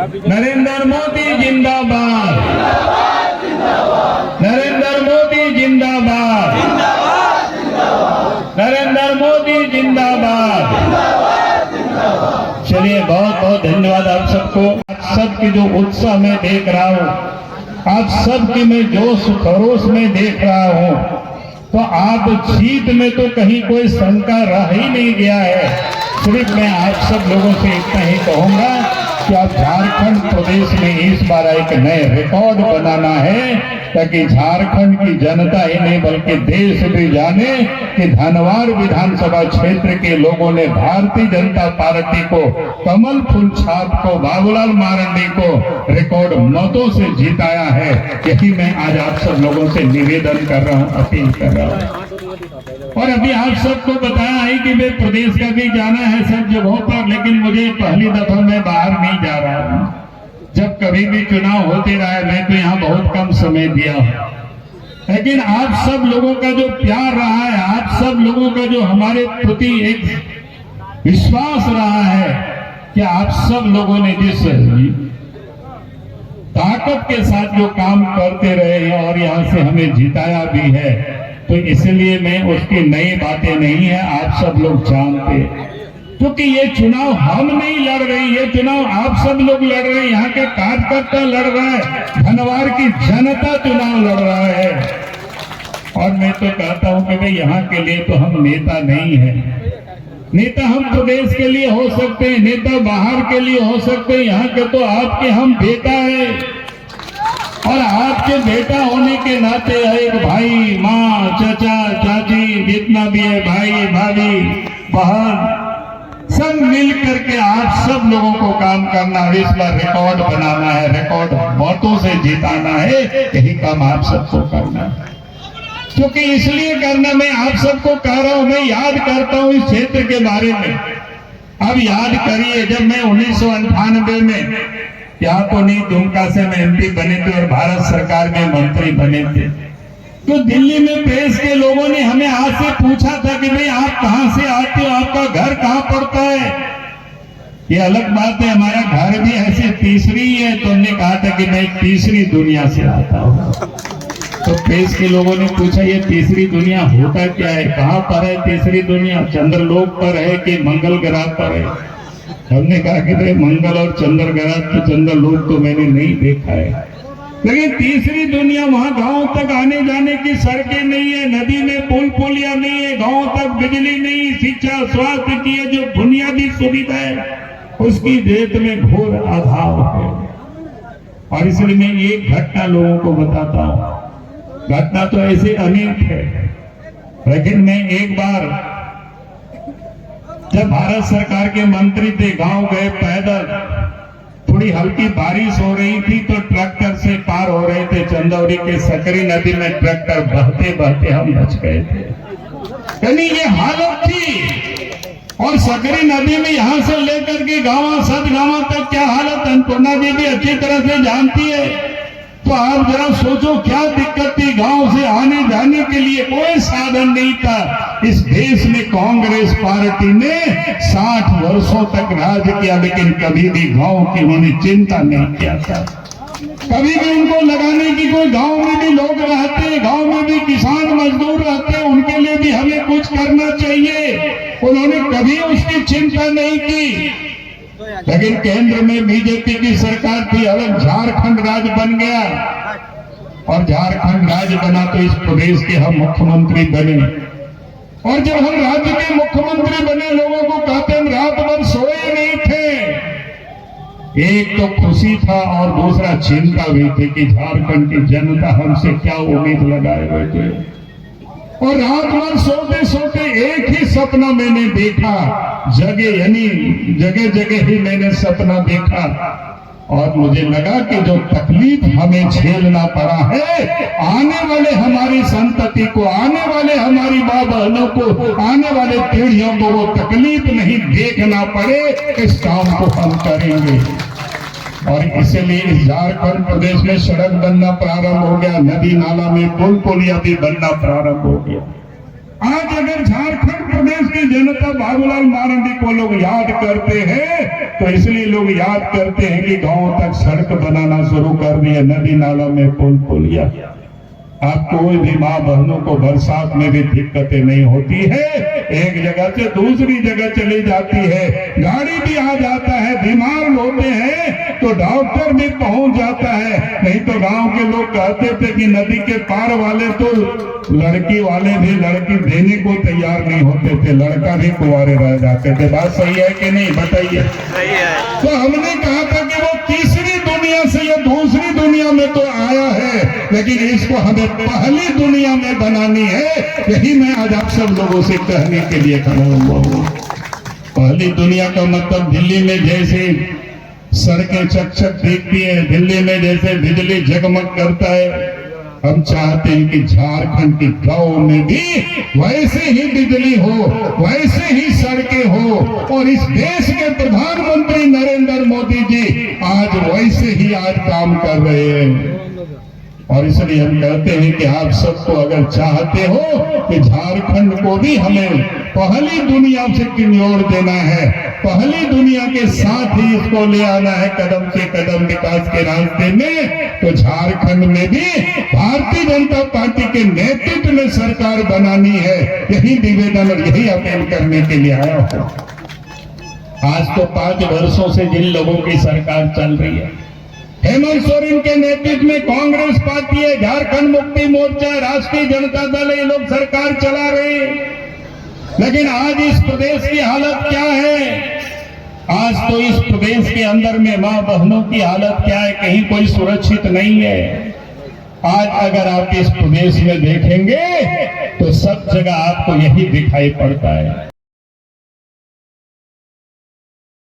नरेंद्र मोदी जिंदाबाद, नरेंद्र मोदी जिंदाबाद, नरेंद्र मोदी जिंदाबाद। चलिए, बहुत बहुत धन्यवाद आप सबको। आप सबकी जो उत्साह में देख रहा हूँ, आप सबकी मैं जोश खरोश में देख रहा हूँ, तो आप जीत में तो कहीं कोई शंका रह ही नहीं गया है। सिर्फ मैं आप सब लोगों से इतना ही कहूंगा कि आप झारखंड प्रदेश में इस बार एक नए रिकॉर्ड बनाना है, ताकि झारखंड की जनता ही नहीं बल्कि देश भी जाने कि धनवार विधानसभा क्षेत्र के लोगों ने भारतीय जनता पार्टी को, कमल फूल छाप को, बाबूलाल मारंडी को रिकॉर्ड मतों से जिताया है। यही मैं आज आप सब लोगों से निवेदन कर रहा हूँ, अपील कर रहा हूँ। और अभी आप सबको बताया है कि मैं प्रदेश का भी जाना है सब जगहों पर, लेकिन मुझे पहली दफा मैं बाहर नहीं जा रहा हूँ। जब कभी भी चुनाव होते रहे, मैं तो यहाँ बहुत कम समय दिया हूँ, लेकिन आप सब लोगों का जो प्यार रहा है, आप सब लोगों का जो हमारे प्रति एक विश्वास रहा है कि आप सब लोगों ने जिस ताकत के साथ जो काम करते रहे हैं और यहाँ से हमें जिताया भी है, तो इसलिए मैं उसकी नई बातें नहीं है, आप सब लोग जानते हैं। क्योंकि ये चुनाव हम नहीं लड़ रहे, ये चुनाव आप सब लोग लड़ रहे हैं, यहाँ के कार्यकर्ता लड़ रहा है, धनवार की जनता चुनाव लड़ रहा है। और मैं तो कहता हूं कि भाई यहाँ के लिए तो हम नेता नहीं है। नेता हम प्रदेश के लिए हो सकते हैं, नेता बाहर के लिए हो सकते हैं, यहाँ के तो आपके हम बेटा है। और आपके बेटा होने के नाते एक भाई, माँ, चाचा, चाची, जितना भी है, भाई, भाभी, बहन, सब मिल करके आप सब लोगों को काम करना है। इस बार रिकॉर्ड बनाना है, रिकॉर्ड वोटों से जिताना है, यही काम आप सबको करना है। क्योंकि इसलिए करना, मैं आप सबको कह रहा हूं, मैं याद करता हूं इस क्षेत्र के बारे में। अब याद करिए, जब मैं 1998 में यहाँ तो नहीं, दुमका से मैं MP बने थे और भारत सरकार में मंत्री बने थे, तो दिल्ली में प्रेस के लोगों ने हमें आज से पूछा था कि भाई आप कहां से आते हो, आपका घर कहां पड़ता है। ये अलग बात है, हमारा घर भी ऐसे तीसरी है, तो हमने कहा था कि मैं तीसरी दुनिया से आता हूँ। तो प्रेस के लोगों ने पूछा ये तीसरी दुनिया होता क्या है, कहां पर है तीसरी दुनिया, चंद्रलोक पर है कि मंगल ग्रह पर है। हमने कहा कि भाई मंगल और चंद्र ग्रह, तो चंद्रलोक तो मैंने नहीं देखा है, लेकिन तीसरी दुनिया, वहां गांव तक आने जाने की सड़कें नहीं है, नदी में पुल पुलिया नहीं है, गांव तक बिजली नहीं, शिक्षा स्वास्थ्य की जो बुनियादी सुविधा है उसकी रेत में घोर अभाव है। और इसलिए मैं एक घटना लोगों को बताता हूँ। घटना तो ऐसे अनेक है, लेकिन मैं एक बार जब भारत सरकार के मंत्री थे, गांव गए पैदल, थोड़ी हल्की बारिश हो रही थी तो ट्रैक्टर से पार हो रहे थे, चंदौली के सकरी नदी में ट्रैक्टर बहते बहते हम बच गए थे। यानी ये हालत थी। और सकरी नदी में यहां से लेकर के गांव सदगांव तक क्या हालत अन्नपूर्णा जी भी अच्छी तरह से जानती है। तो आप जरा सोचो क्या दिक्कत थी, गांव से आने जाने के लिए कोई साधन नहीं था। इस देश में कांग्रेस पार्टी ने 60 वर्षों तक राज किया, लेकिन कभी भी गांव की उन्होंने चिंता नहीं किया था। कभी भी उनको लगाने की कोई, गांव में भी लोग रहते हैं, गांव में भी किसान मजदूर रहते हैं, उनके लिए भी हमें कुछ करना चाहिए, उन्होंने कभी उसकी चिंता नहीं की। लेकिन केंद्र में बीजेपी की सरकार थी, अलग झारखंड राज्य बन गया, और झारखंड राज्य बना तो इस प्रदेश के हम मुख्यमंत्री बने। और जब हम राज्य के मुख्यमंत्री बने, लोगों को कहते हम रात भर सोए नहीं थे। एक तो खुशी था और दूसरा चिंता भी थी कि झारखंड की जनता हमसे क्या उम्मीद लगाए हुए थे। और रात भर सोते सोते एक ही सपना मैंने देखा, जगह यानी जगह जगह ही मैंने सपना देखा, और मुझे लगा कि जो तकलीफ हमें झेलना पड़ा है, आने वाले हमारी संतति को, आने वाले हमारी माँ बहनों को, आने वाले पीढ़ियों को वो तकलीफ नहीं देखना पड़े, इस काम को हम करेंगे। और इसलिए इस झारखंड प्रदेश में सड़क बनना प्रारंभ हो गया, नदी नाला में पुल पुलिया भी बनना प्रारंभ हो गया। आज अगर झारखंड प्रदेश की जनता बाबूलाल मरांडी को लोग याद करते हैं तो इसलिए लोग याद करते हैं कि गांव तक सड़क बनाना शुरू कर दिया, नदी नाला में पुल पुलिया। आप कोई भी माँ बहनों को बरसात में भी दिक्कतें नहीं होती है, एक जगह से दूसरी जगह चली जाती है, गाड़ी भी आ जाता है, बीमार होते हैं तो डॉक्टर भी पहुंच जाता है। नहीं तो गांव के लोग कहते थे कि नदी के पार वाले तो लड़की वाले भी लड़की देने को तैयार नहीं होते थे, लड़का भी कुंवारे रह जाते थे। बात सही है कि नहीं, बताइए। सही है। तो हमने कहा था कि वो तीसरी दुनिया से या दूसरी दुनिया में तो आया है, लेकिन इसको हमें पहली दुनिया में बनानी है। यही मैं आज आप सब लोगों से कहने के लिए खड़ा हुआ हूँ। पहली दुनिया का मतलब दिल्ली में जैसे सड़कें चकचक दिखती है, दिल्ली में जैसे बिजली जगमग करता है, हम चाहते हैं कि झारखंड के गांव में भी वैसे ही बिजली हो, वैसे ही सड़कें हो। और इस देश के प्रधानमंत्री नरेंद्र मोदी जी आज वैसे ही आज काम कर रहे हैं। और इसलिए हम कहते हैं कि आप सबको अगर चाहते हो कि झारखंड को भी हमें पहली दुनिया से किन्योर देना है, पहली दुनिया के साथ ही इसको ले आना है कदम से कदम विकास के रास्ते में, तो झारखंड में भी भारतीय जनता पार्टी के नेतृत्व में सरकार बनानी है। यही निवेदन और यही अपील करने के लिए आया हूं। आज तो 5 वर्षों से जिन लोगों की सरकार चल रही है, हेमंत सोरेन के नेतृत्व में कांग्रेस पार्टी है, झारखंड मुक्ति मोर्चा, राष्ट्रीय जनता दल, ये लोग सरकार चला रहे हैं। लेकिन आज इस प्रदेश की हालत क्या है? आज तो इस प्रदेश के अंदर में मां बहनों की हालत क्या है? कहीं कोई सुरक्षित नहीं है। आज अगर आप इस प्रदेश में देखेंगे तो सब जगह आपको यही दिखाई पड़ता है।